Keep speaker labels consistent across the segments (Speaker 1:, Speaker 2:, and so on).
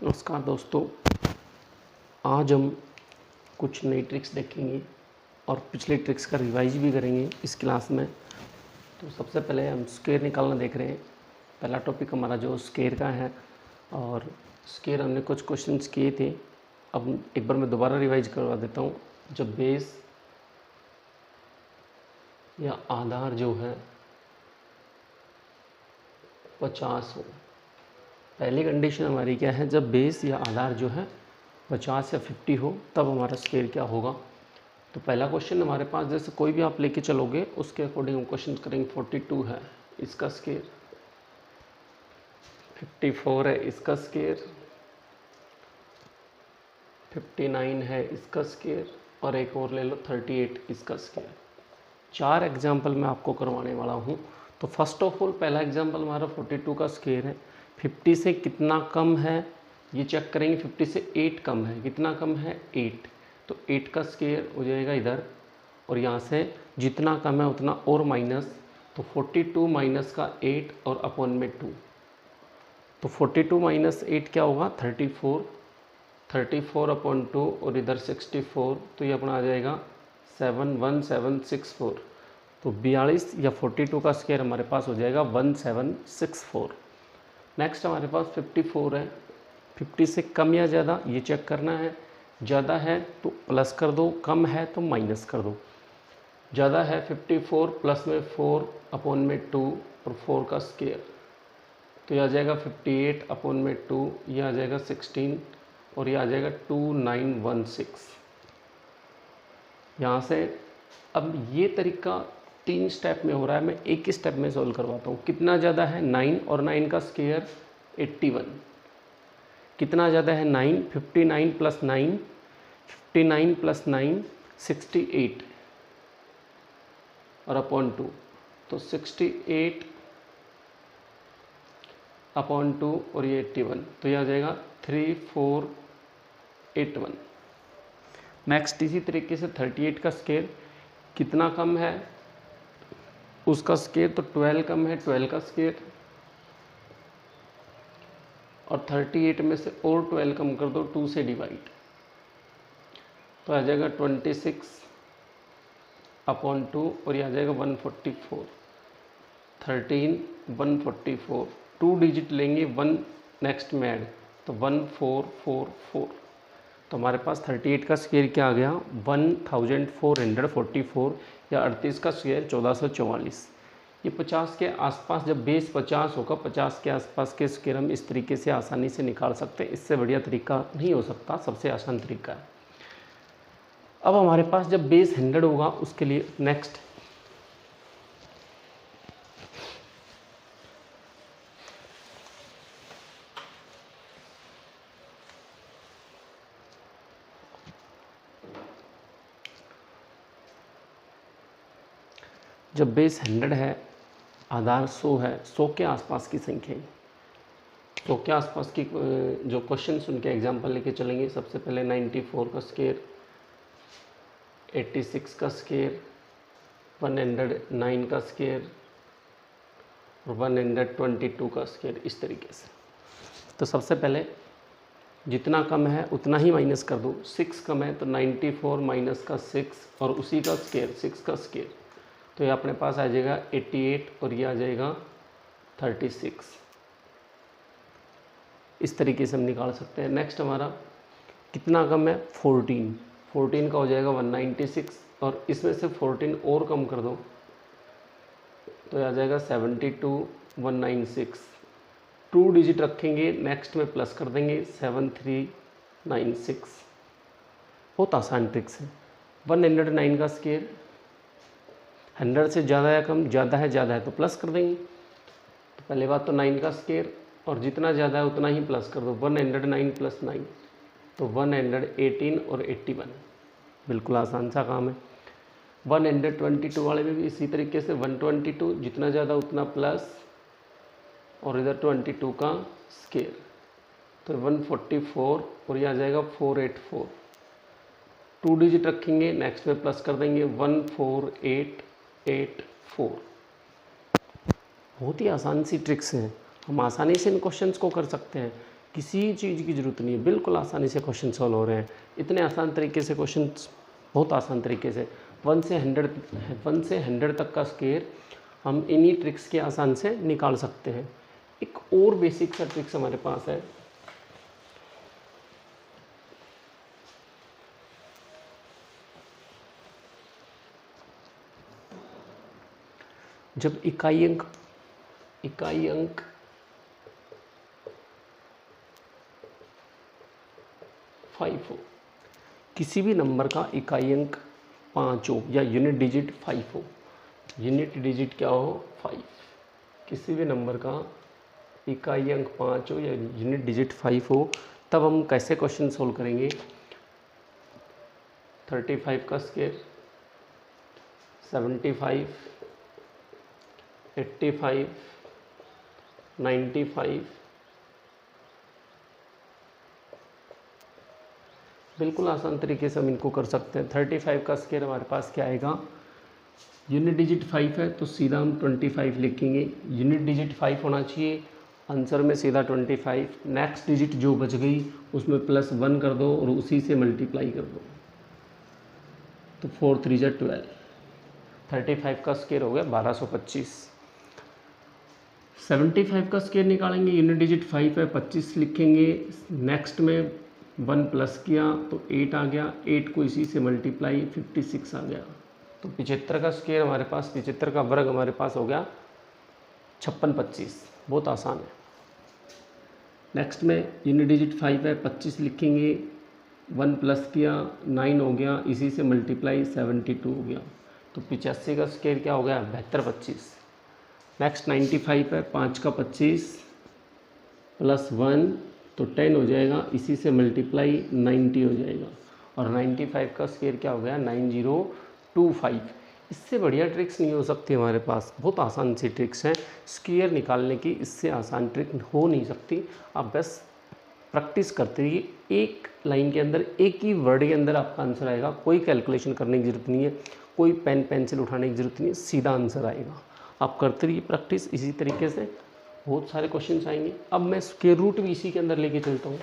Speaker 1: नमस्कार दोस्तों, आज हम कुछ नई ट्रिक्स देखेंगे और पिछले ट्रिक्स का रिवाइज भी करेंगे इस क्लास में। तो सबसे पहले हम स्क्वायर निकालना देख रहे हैं। पहला टॉपिक हमारा जो स्क्वायर का है और स्क्वायर हमने कुछ क्वेश्चंस किए थे। अब एक बार मैं दोबारा रिवाइज करवा देता हूँ। जब बेस या आधार जो है 50 हो, पहली कंडीशन हमारी क्या है, जब बेस या आधार जो है 50 या 50 हो तब हमारा स्क्वायर क्या होगा। तो पहला क्वेश्चन हमारे पास जैसे कोई भी आप लेके चलोगे उसके अकॉर्डिंग हम क्वेश्चन करेंगे। 42 है इसका स्क्वायर, 54 है इसका स्क्वायर, 59 है इसका स्क्वायर और एक और ले लो 38 इसका स्क्वायर। 4 एग्जाम्पल मैं आपको करवाने वाला हूँ। तो फर्स्ट ऑफ ऑल पहला एग्जाम्पल हमारा 42 का स्क्वायर है। 50 से कितना कम है ये चेक करेंगे। 50 से 8 कम है, कितना कम है 8, तो 8 का स्क्वायर हो जाएगा इधर और यहाँ से जितना कम है उतना और माइनस, तो 42 माइनस का 8 और अपॉन में 2, तो 42 माइनस 8 क्या होगा 34, 34 अपॉन 2 और इधर 64, तो ये अपना आ जाएगा 71764। तो 42 या 42 का स्क्वायर हमारे पास हो जाएगा 1764। नेक्स्ट हमारे पास 54 है। 50 से कम या ज़्यादा ये चेक करना है। ज़्यादा है तो प्लस कर दो, कम है तो माइनस कर दो। ज़्यादा है 54 प्लस में 4 अपॉन में 2 और 4 का स्क्वायर, तो ये आ जाएगा 58 अपॉन में 2, ये आ जाएगा 16 और ये आ जाएगा 2916। यहाँ से अब ये तरीका 3 स्टेप में हो रहा है, मैं एक ही स्टेप में सॉल्व करवाता हूँ। कितना ज़्यादा है 9 और 9 का स्क्वायर 81। कितना ज़्यादा है 9, 59 प्लस 9, 59 प्लस 9 68 और अपॉन 2, तो 68 अपॉन 2 और ये 81, तो ये आ जाएगा 3481। नेक्स्ट इसी तरीके से 38 का स्क्वायर, कितना कम है उसका स्क्वायर, तो 12 कम है 12 का स्क्वायर और 38 में से और 12 कम कर दो 2 से डिवाइड, तो आ जाएगा 26 अपॉन 2 और ये आ जाएगा 144, 13 144, 2 डिजिट लेंगे 1 नेक्स्ट में ऐड, तो 1444। तो हमारे पास 38 का स्क्वायर क्या आ गया 1444 या 38 का स्क्वायर 1444। ये 50 के आसपास, जब बेस 50 होगा 50 के आसपास के स्क्वायर हम इस तरीके से आसानी से निकाल सकते हैं। इससे बढ़िया तरीका नहीं हो सकता, सबसे आसान तरीका है। अब हमारे पास जब बेस 100 होगा उसके लिए नेक्स्ट जब बेस 100 है, आधार 100 है, 100 के आसपास की संख्या, 100 के आसपास की जो क्वेश्चन सुन के एग्जाम्पल लेके चलेंगे। सबसे पहले 94 का स्क्वायर, 86 का स्क्वायर, 109 का स्क्वायर और 122 का स्क्वायर, इस तरीके से। तो सबसे पहले जितना कम है उतना ही माइनस कर दो। 6 कम है तो 94 माइनस का 6 और उसी का स्क्वायर 6 का स्क्वायर, तो ये अपने पास आ जाएगा 88 और ये आ जाएगा 36। इस तरीके से हम निकाल सकते हैं। नेक्स्ट हमारा कितना कम है 14, 14 का हो जाएगा 196 और इसमें से 14 और कम कर दो तो आ जाएगा 72 196। 2 डिजिट रखेंगे, नेक्स्ट में प्लस कर देंगे 7396। बहुत आसान ट्रिक्स है। 109 का स्क्वायर, 100 से ज़्यादा या कम, ज़्यादा है तो प्लस कर देंगे। तो पहले बात तो 9 का स्क्वायर और जितना ज़्यादा है उतना ही प्लस कर दो। 109 प्लस 9 तो 118 और 81, बिल्कुल आसान सा काम है। 122 वाले में भी इसी तरीके से 122 जितना ज़्यादा उतना प्लस और इधर 22 का स्क्वायर, तो 144 और ये आ जाएगा 484। 2 डिजिट रखेंगे, नेक्स्ट में प्लस कर देंगे 14884। बहुत ही आसान सी ट्रिक्स हैं, हम आसानी से इन क्वेश्चंस को कर सकते हैं। किसी चीज़ की ज़रूरत नहीं है, बिल्कुल आसानी से क्वेश्चन सॉल्व हो रहे हैं। इतने आसान तरीके से क्वेश्चन, बहुत आसान तरीके से 1 से 100 तक का स्क्वायर हम इन्हीं ट्रिक्स के आसान से निकाल सकते हैं। एक और बेसिक सा ट्रिक्स हमारे पास है। जब इकाई अंक 5 हो, किसी भी नंबर का इकाई अंक 5 हो या यूनिट डिजिट 5 हो, यूनिट डिजिट क्या हो 5, किसी भी नंबर का इकाई अंक 5 हो या यूनिट डिजिट 5 हो, तब हम कैसे क्वेश्चन सोल्व करेंगे। 35 का स्क्वायर, 75, 85, 95, बिल्कुल आसान तरीके से हम इनको कर सकते हैं। 35 का स्क्वायर हमारे पास क्या आएगा, यूनिट डिजिट 5 है तो सीधा हम 25 लिखेंगे, यूनिट डिजिट 5 होना चाहिए, आंसर में सीधा 25, नेक्स्ट डिजिट जो बच गई उसमें +1 कर दो और उसी से मल्टीप्लाई कर दो, तो 4 3 जा 12, 35 का स्क्वायर हो गया 1225। 75 का स्क्वायर निकालेंगे, यूनिट डिजिट 5 है, 25 लिखेंगे, नेक्स्ट में 1 प्लस किया तो 8 आ गया, 8 को इसी से मल्टीप्लाई 56 आ गया, तो 75 का स्क्वायर हमारे पास, 75 का वर्ग हमारे पास हो गया 5625। बहुत आसान है। नेक्स्ट में यूनिट डिजिट 5 है, 25 लिखेंगे, 1 प्लस किया 9 हो गया, इसी से मल्टीप्लाई 72 हो गया, तो 85 का स्क्वायर क्या हो गया 7225। नेक्स्ट 95 है, 5 का 25 +1 तो 10 हो जाएगा, इसी से मल्टीप्लाई 90 हो जाएगा, और 95 का स्क्वायर क्या हो गया 9025। इससे बढ़िया ट्रिक्स नहीं हो सकती हमारे पास, बहुत आसान सी ट्रिक्स हैं स्क्वायर निकालने की, इससे आसान ट्रिक हो नहीं सकती। आप बस प्रैक्टिस करते रहिए, एक लाइन के अंदर, एक ही वर्ड के अंदर आपका आंसर आएगा, कोई कैलकुलेशन करने की ज़रूरत नहीं है, कोई पेन पेंसिल उठाने की ज़रूरत नहीं है, सीधा आंसर आएगा। आप करते रहिए प्रैक्टिस, इसी तरीके से बहुत सारे क्वेश्चन आएंगे। अब मैं स्क्वायर रूट भी इसी के अंदर लेके चलता हूँ।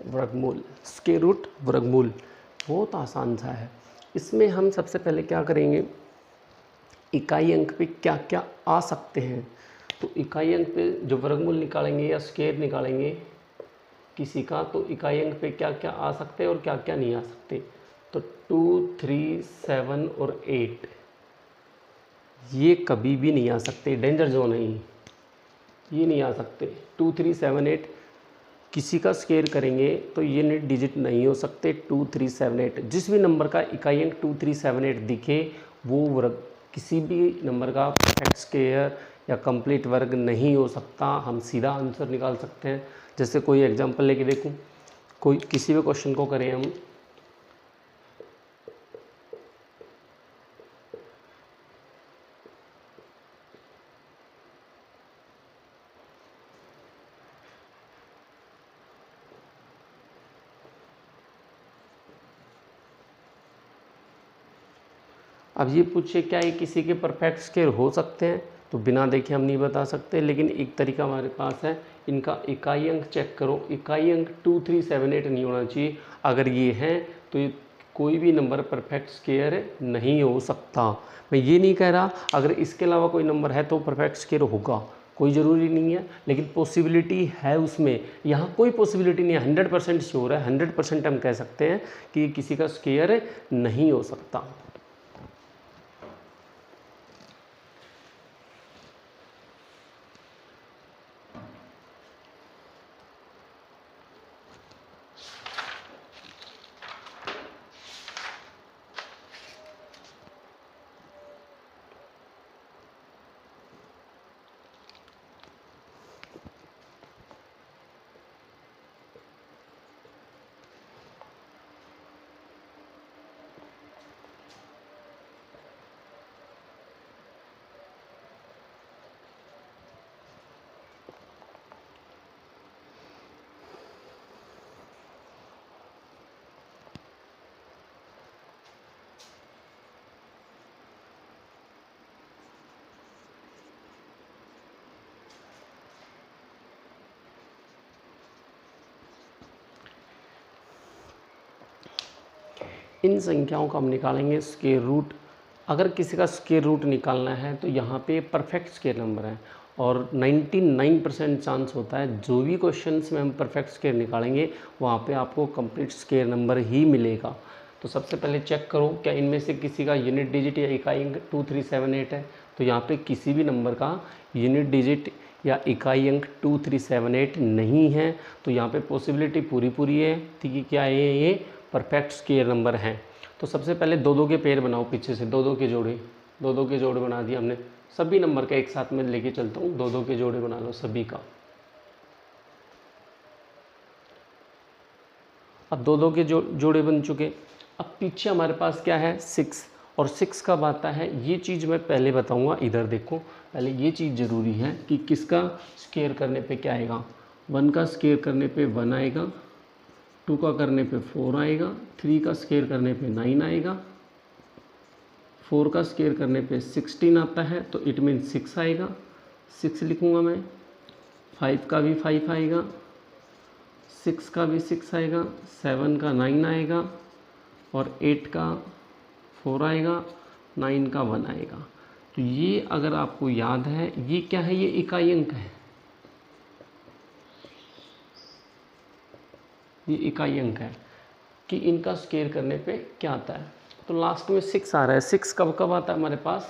Speaker 1: वर्गमूल, स्क्वायर रूट वर्गमूल बहुत आसान सा है। इसमें हम सबसे पहले क्या करेंगे, इकाई अंक पे क्या क्या आ सकते हैं, तो इकाई अंक पे जो वर्गमूल निकालेंगे या स्क्वायर निकालेंगे किसी का, तो इकाई अंक पे क्या क्या आ सकते हैं और क्या क्या नहीं आ सकते। तो 2 3 7 और 8 ये कभी भी नहीं आ सकते, डेंजर जोन है ये नहीं आ सकते। 2 3 7 8 किसी का स्क्वायर करेंगे तो ये यूनिट डिजिट नहीं हो सकते। 2 3 7 8 जिस भी नंबर का इकाई अंक 2 3 7 8 दिखे वो वर्ग, किसी भी नंबर का परफेक्ट स्क्वायर या कंप्लीट वर्ग नहीं हो सकता। हम सीधा आंसर निकाल सकते हैं। जैसे कोई एग्जांपल लेके देखूं, कोई किसी भी क्वेश्चन को करें हम, अब ये पूछे क्या ये किसी के परफेक्ट स्क्वायर हो सकते हैं, तो बिना देखे हम नहीं बता सकते, लेकिन एक तरीका हमारे पास है, इनका इकाई अंक चेक करो। इकाई अंक 2 3 7 8 नहीं होना चाहिए, अगर ये है तो ये कोई भी नंबर परफेक्ट स्क्वायर नहीं हो सकता। मैं ये नहीं कह रहा अगर इसके अलावा कोई नंबर है तो परफेक्ट स्क्वायर होगा, कोई ज़रूरी नहीं है, लेकिन पॉसिबिलिटी है उसमें। यहाँ कोई पॉसिबिलिटी नहीं है, 100% श्योर है, 100% हम कह सकते हैं कि ये किसी का स्क्वायर नहीं हो सकता। इन संख्याओं का हम निकालेंगे स्क्वायर रूट। अगर किसी का स्क्वायर रूट निकालना है तो यहाँ पे परफेक्ट स्क्वायर नंबर है और 99% चांस होता है जो भी क्वेश्चंस में हम परफेक्ट स्क्वायर निकालेंगे वहाँ पे आपको कंप्लीट स्क्वायर नंबर ही मिलेगा। तो सबसे पहले चेक करो क्या इनमें से किसी का यूनिट डिजिट या इकाई अंक 2378 है। तो यहाँ पे किसी भी नंबर का यूनिट डिजिट या इकाई अंक 2378 नहीं है, तो यहाँ पे पॉसिबिलिटी पूरी है कि क्या ये परफेक्ट स्क्वायर नंबर हैं। तो सबसे पहले दो दो के पेयर बनाओ, पीछे से दो दो के जोड़े बना दिए हमने। सभी नंबर का एक साथ में लेके चलता हूँ, दो दो के जोड़े बना लो सभी का। अब दो दो के जोड़े बन चुके। अब पीछे हमारे पास क्या है 6, और 6 कब आता है ये चीज़ मैं पहले बताऊंगा। इधर देखो, पहले ये चीज़ ज़रूरी है कि किसका स्क्वायर करने पे क्या आएगा। 1 का स्क्वायर करने पे 1 आएगा, 2 का करने पे 4 आएगा, 3 का स्क्वायर करने पे 9 आएगा, 4 का स्क्वायर करने पे 16 आता है, तो इट मीन 6 आएगा। 6 लिखूँगा मैं। 5 का भी 5 आएगा, 6 का भी 6 आएगा, 7 का 9 आएगा, और 8 का 4 आएगा, 9 का 1 आएगा। तो ये अगर आपको याद है, ये क्या है, ये इकाई अंक है, ये इकाई अंक है कि इनका स्क्वायर करने पे क्या आता है। तो लास्ट में 6 आ रहा है। 6 कब कब आता है हमारे पास,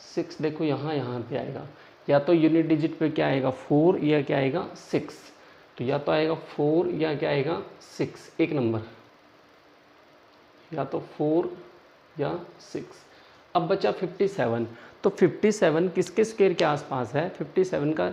Speaker 1: 6 देखो यहाँ पे आएगा, या तो यूनिट डिजिट पे क्या आएगा 4 या क्या आएगा 6। तो या तो आएगा 4 या क्या आएगा 6, एक नंबर, या तो 4 या 6। अब बचा 57। तो 57 किसके स्क्वायर के आसपास है, 57 का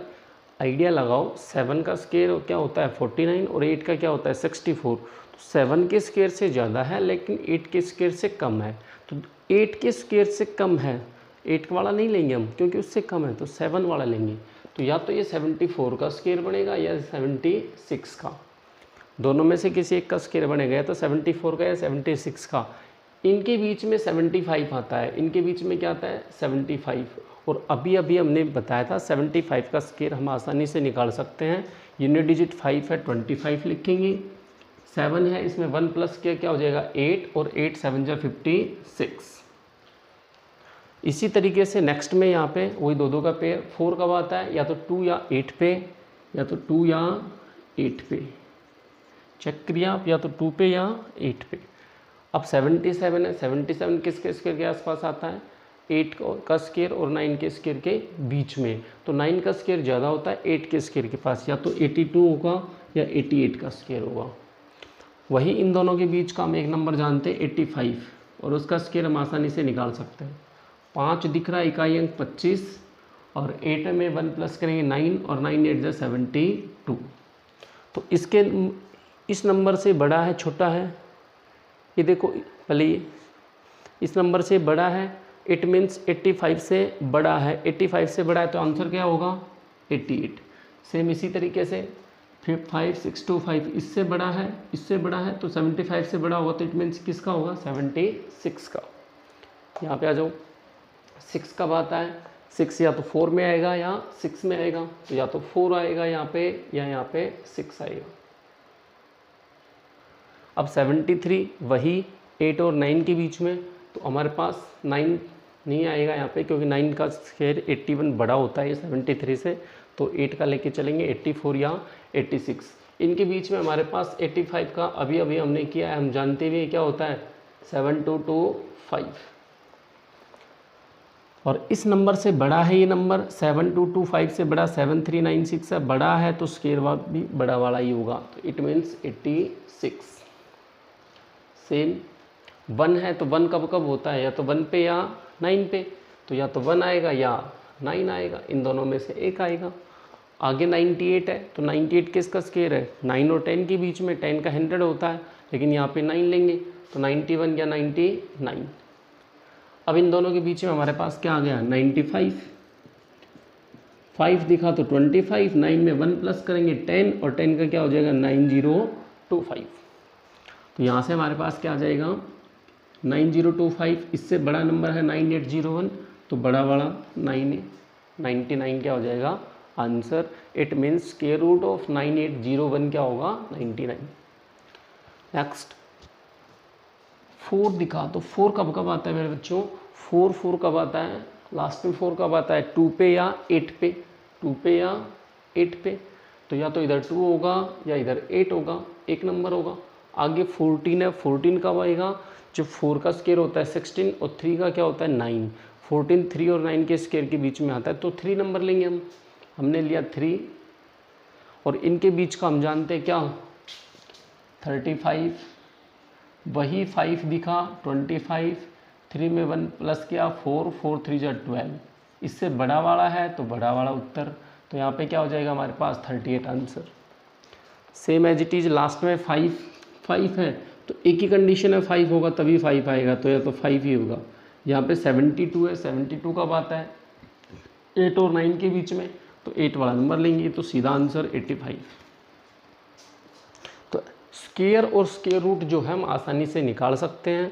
Speaker 1: आइडिया लगाओ। 7 का स्क्वायर क्या होता है 49, और 8 का क्या होता है 64। तो 7 के स्क्वायर से ज़्यादा है लेकिन 8 के स्क्वायर से कम है। तो 8 के स्क्वायर से कम है, 8 वाला नहीं लेंगे हम क्योंकि उससे कम है, तो 7 वाला लेंगे। तो या तो ये 74 का स्क्वायर बनेगा या 76 का, दोनों में से किसी एक का स्क्वायर बनेगा, या तो 74 का या 76 का। इनके बीच में 75 आता है, इनके बीच में क्या आता है 75। और अभी हमने बताया था 75 का स्क्वायर हम आसानी से निकाल सकते हैं। यूनिट डिजिट 5 है, 25 लिखेंगे। 7 है, इसमें 1 प्लस क्या हो जाएगा 8, और 8 7 जा 56। इसी तरीके से नेक्स्ट में यहाँ पे वही दो दो का पेयर। 4 कब आता है, या तो 2 या 8 पे, या तो 2 या 8 पे। चेक किया आप, या तो 2 पे या 8 पे। अब 77 है, 77 किसके स्क्वायर के आसपास आता है, 8 का स्क्वायर और 9 के स्क्वायर के बीच में। तो 9 का स्क्वायर ज़्यादा होता है 8 के स्क्वायर के पास, या तो 82 होगा या 88 का स्क्वायर होगा। वही इन दोनों के बीच का हम एक नंबर जानते हैं 85, और उसका स्क्वायर हम आसानी से निकाल सकते हैं। 5 दिख रहा है, इकाई अंक 25, और 8 में 1 प्लस करेंगे 9, और 9 8 जा 72। तो इसके इस नंबर से बड़ा है छोटा है, ये देखो पहले इस नंबर से बड़ा है, इट मीन्स 85 से बड़ा है। 85 से बड़ा है तो आंसर क्या होगा 88। सेम इसी तरीके से 5 6 2 5 इससे बड़ा है, इससे बड़ा है, तो 75 से बड़ा होगा, तो इट मीन्स किसका होगा 76 का। यहाँ पे आ जाओ, 6 कब आता है, 6 या तो 4 में आएगा या 6 में आएगा। तो या तो 4 आएगा यहाँ पे, या यहाँ पे 6 आएगा। अब 73 वही 8 और 9 के बीच में, तो हमारे पास 9 नहीं आएगा यहाँ पे, क्योंकि 9 का स्क्वायर 81 बड़ा होता है 73 से, तो 8 का लेके चलेंगे 84 या 86। इनके बीच में हमारे पास 85 का अभी हमने किया है, हम जानते हुए क्या होता है 7225। और इस नंबर से बड़ा है ये नंबर, 7225 से बड़ा 7396 से बड़ा है, तो स्क्वायर भी बड़ा वाला ही होगा, तो इट मीन्स 86। सेम 1 है, तो 1 कब कब होता है, या तो 1 पे या 9 पे। तो या तो 1 आएगा या 9 आएगा, इन दोनों में से एक आएगा। आगे 98 है, तो 98 किसका स्क्वायर है 9 और 10 के बीच में, 10 का 100 होता है, लेकिन यहाँ पे 9 लेंगे, तो 91 या 99। अब इन दोनों के बीच में हमारे पास क्या आ गया 95। 5 दिखा तो 25, 9 में 1 प्लस करेंगे 10, और 10 का क्या हो जाएगा 9025। तो यहाँ से हमारे पास क्या आ जाएगा 9025। इससे बड़ा नंबर है 9801, तो बड़ा वाला 99 क्या हो जाएगा answer. It means square root of 9801 क्या होगा 99। नेक्स्ट 4 दिखा, तो 4 कब कब आता है मेरे बच्चों, 4 कब आता है, लास्ट में 4 कब आता है, 2 पे या 8 पे, 2 पे या 8 पे, तो या तो इधर 2 होगा या इधर 8 होगा, एक नंबर होगा। आगे 14 है, 14 कब आएगा, जब 4 का स्क्वायर होता है 16 और 3 का क्या होता है 9, 14 3 और 9 के स्क्वायर के बीच में आता है, तो 3 नंबर लेंगे हम, हमने लिया 3, और इनके बीच का हम जानते हैं क्या 35, वही 5 दिखा 25, 3 में 1 प्लस किया 4, 4 3 जा 12, इससे बड़ा वाला है तो बड़ा वाला उत्तर, तो यहाँ पे क्या हो जाएगा हमारे पास 38 answer. Same as it is last में 5 है, तो एक ही कंडीशन है 5 होगा तभी 5 आएगा, तो या तो 5 ही होगा। यहाँ पे 72 है, 72 कब आता है 8 और 9 के बीच में, तो 8 वाला नंबर लेंगे, तो सीधा आंसर 85। तो स्क्वायर और स्क्वायर रूट जो है हम आसानी से निकाल सकते हैं,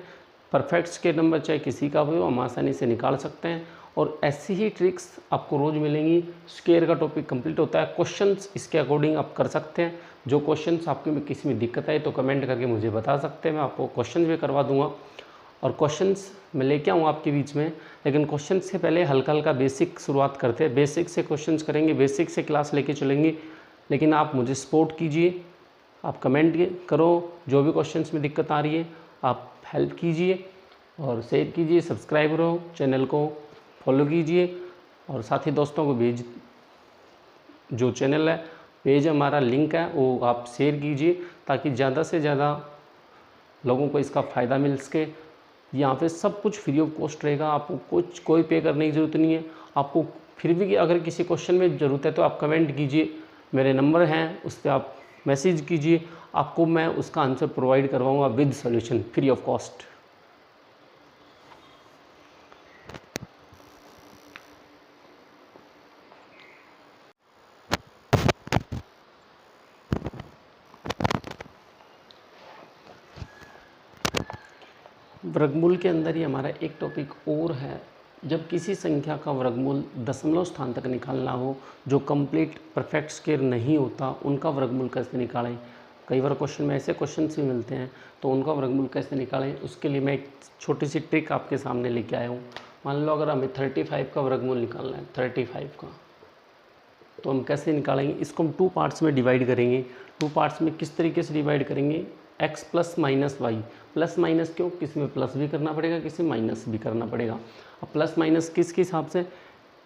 Speaker 1: परफेक्ट स्क्वायर नंबर चाहे किसी का भी हो हम आसानी से निकाल सकते हैं, और ऐसी ही ट्रिक्स आपको रोज़ मिलेंगी। स्क्वायर का टॉपिक कंप्लीट होता है, क्वेश्चंस इसके अकॉर्डिंग आप कर सकते हैं। जो क्वेश्चंस आपके में किसी में दिक्कत आए तो कमेंट करके मुझे बता सकते हैं, मैं आपको क्वेश्चन भी करवा दूंगा, और क्वेश्चंस मैं लेके आऊँ आपके बीच में। लेकिन क्वेश्चन से पहले हल्का हल्का बेसिक शुरुआत करते हैं, बेसिक से क्वेश्चंस करेंगे, बेसिक से क्लास लेके चलेंगे। लेकिन आप मुझे सपोर्ट कीजिए, आप कमेंट करो, जो भी क्वेश्चंस में दिक्कत आ रही है आप हेल्प कीजिए, और शेयर कीजिए, सब्सक्राइब करो, चैनल को फॉलो कीजिए, और साथी दोस्तों को भेज, जो चैनल है पेज हमारा लिंक है वो आप शेयर कीजिए, ताकि ज़्यादा से ज़्यादा लोगों को इसका फ़ायदा मिल सके। यहाँ पे सब कुछ फ्री ऑफ कॉस्ट रहेगा, आपको कुछ कोई पे करने की ज़रूरत नहीं है। आपको फिर भी अगर किसी क्वेश्चन में ज़रूरत है तो आप कमेंट कीजिए, मेरे नंबर हैं उस पर आप मैसेज कीजिए, आपको मैं उसका आंसर प्रोवाइड करवाऊँगा with solution free of cost. वर्गमूल के अंदर ही हमारा एक टॉपिक और है, जब किसी संख्या का वर्गमूल दशमलव स्थान तक निकालना हो, जो कंप्लीट परफेक्ट स्क्वायर नहीं होता, उनका वर्गमूल कैसे निकालें। कई बार क्वेश्चन में ऐसे क्वेश्चंस भी मिलते हैं, तो उनका वर्गमूल कैसे निकालें, उसके लिए मैं एक छोटी सी ट्रिक आपके सामने लेके आया हूँ। मान लो अगर हमें 35 का वर्गमूल निकालना है, 35 का, तो हम कैसे निकालेंगे, इसको हम 2 पार्ट्स में डिवाइड करेंगे। 2 पार्ट्स में किस तरीके से डिवाइड करेंगे, x plus minus y, plus minus क्यों, किसी में प्लस भी करना पड़ेगा, किसी में माइनस भी करना पड़ेगा। अब प्लस माइनस किसके हिसाब से,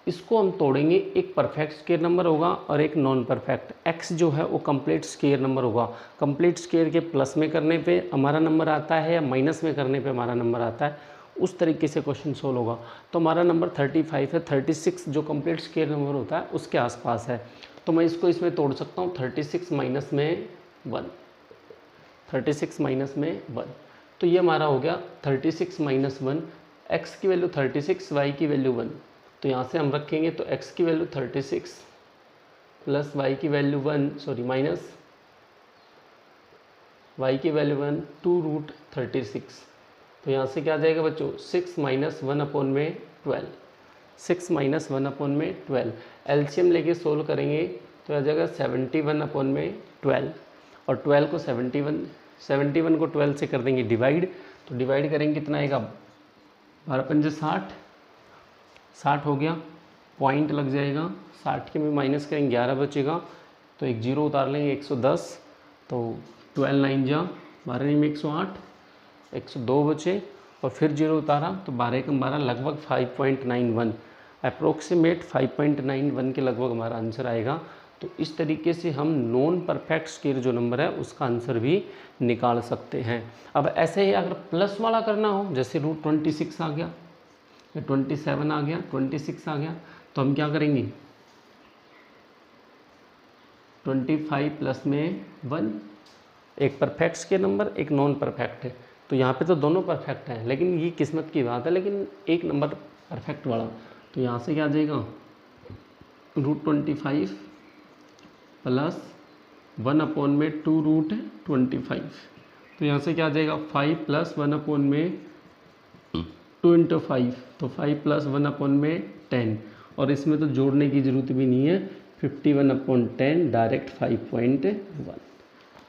Speaker 1: इसको हम तोड़ेंगे, एक परफेक्ट स्क्वायर नंबर होगा और एक नॉन परफेक्ट। x जो है वो कंप्लीट स्क्वायर नंबर होगा, कंप्लीट स्क्वायर के प्लस में करने पे हमारा नंबर आता है या माइनस में करने पे हमारा नंबर आता है, उस तरीके से क्वेश्चन सोल्व होगा। तो हमारा नंबर 35 है, 36 जो कंप्लीट स्क्वायर नंबर होता है उसके आसपास है, तो मैं इसको इसमें तोड़ सकता हूँ 36 माइनस में 1, 36 माइनस में 1, तो ये हमारा हो गया 36 माइनस 1, x की वैल्यू 36, y की वैल्यू 1, तो यहाँ से हम रखेंगे तो x की वैल्यू 36 प्लस y की वैल्यू 1, सॉरी माइनस y की वैल्यू 1, 2 रूट 36, तो यहाँ से क्या आ जाएगा बच्चों 6 माइनस 1 अपॉन में 12, 6 माइनस 1 अपॉन में 12, एलसीएम लेके सोल्व करेंगे तो आ जाएगा 71 अपॉन में 12, और 12 को 71 को 12 से कर देंगे डिवाइड, तो डिवाइड करेंगे कितना आएगा 12 पंजे 60, 60 हो गया, पॉइंट लग जाएगा, 60 के में माइनस करेंगे 11 बचेगा, तो एक जीरो उतार लेंगे 110, तो 12 9 जा 12 में 108, 102 बचे, और फिर जीरो उतारा तो 12 कम 12 लगभग 5.91, अप्रोक्सीमेट 5.91 के लगभग हमारा आंसर आएगा। तो इस तरीके से हम नॉन परफेक्ट स्क्वायर जो नंबर है उसका आंसर भी निकाल सकते हैं। अब ऐसे ही अगर प्लस वाला करना हो, जैसे रूट 26 आ गया या 27 आ गया, 26 आ गया, तो हम क्या करेंगे 25 प्लस में 1, एक परफेक्ट स्क्वायर नंबर एक नॉन परफेक्ट है, तो यहाँ पे तो दोनों परफेक्ट हैं, लेकिन ये किस्मत की बात है, लेकिन एक नंबर परफेक्ट वाला, तो यहाँ से क्या आ जाएगा रूट 25 प्लस 1 अपॉन में 2 रूट 25, तो यहाँ से क्या आ जाएगा 5 प्लस 1 अपॉन में 2 इंटू 5, तो 5 प्लस 1 अपॉन में 10, और इसमें तो जोड़ने की ज़रूरत भी नहीं है, 51 अपॉन 10 डायरेक्ट 5.1,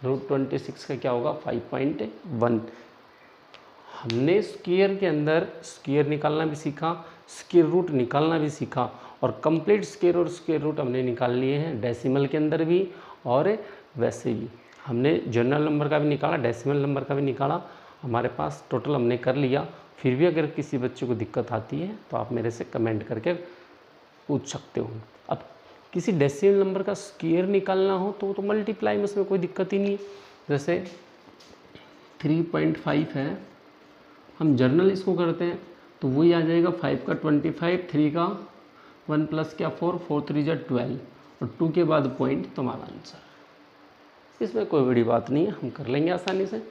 Speaker 1: रूट 26 का क्या होगा 5.1। हमने स्क्वायर के अंदर स्क्वायर निकालना भी सीखा, स्क्वायर रूट निकालना भी सीखा, और कंप्लीट स्क्वायर और स्क्वायर रूट हमने निकाल लिए हैं डेसिमल के अंदर भी और वैसे भी। हमने जनरल नंबर का भी निकाला, डेसिमल नंबर का भी निकाला, हमारे पास टोटल हमने कर लिया। फिर भी अगर किसी बच्चे को दिक्कत आती है तो आप मेरे से कमेंट करके पूछ सकते हो। अब किसी डेसिमल नंबर का स्क्वायर निकालना हो तो मल्टीप्लाई में उसमें कोई दिक्कत ही नहीं है। जैसे 3.5 है, हम जर्नल इसको करते हैं तो वही आ जाएगा 5 का 25, 3 का 1 प्लस क्या 4, 4 3 जा 12 और 2 के बाद पॉइंट, तुम्हारा आंसर। इसमें कोई बड़ी बात नहीं है, हम कर लेंगे आसानी से।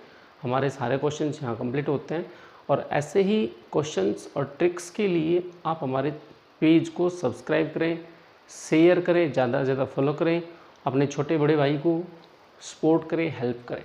Speaker 1: हमारे सारे क्वेश्चंस यहाँ कंप्लीट होते हैं। और ऐसे ही क्वेश्चंस और ट्रिक्स के लिए आप हमारे पेज को सब्सक्राइब करें, शेयर करें, ज़्यादा से ज़्यादा फॉलो करें, अपने छोटे बड़े भाई को सपोर्ट करें, हेल्प करें।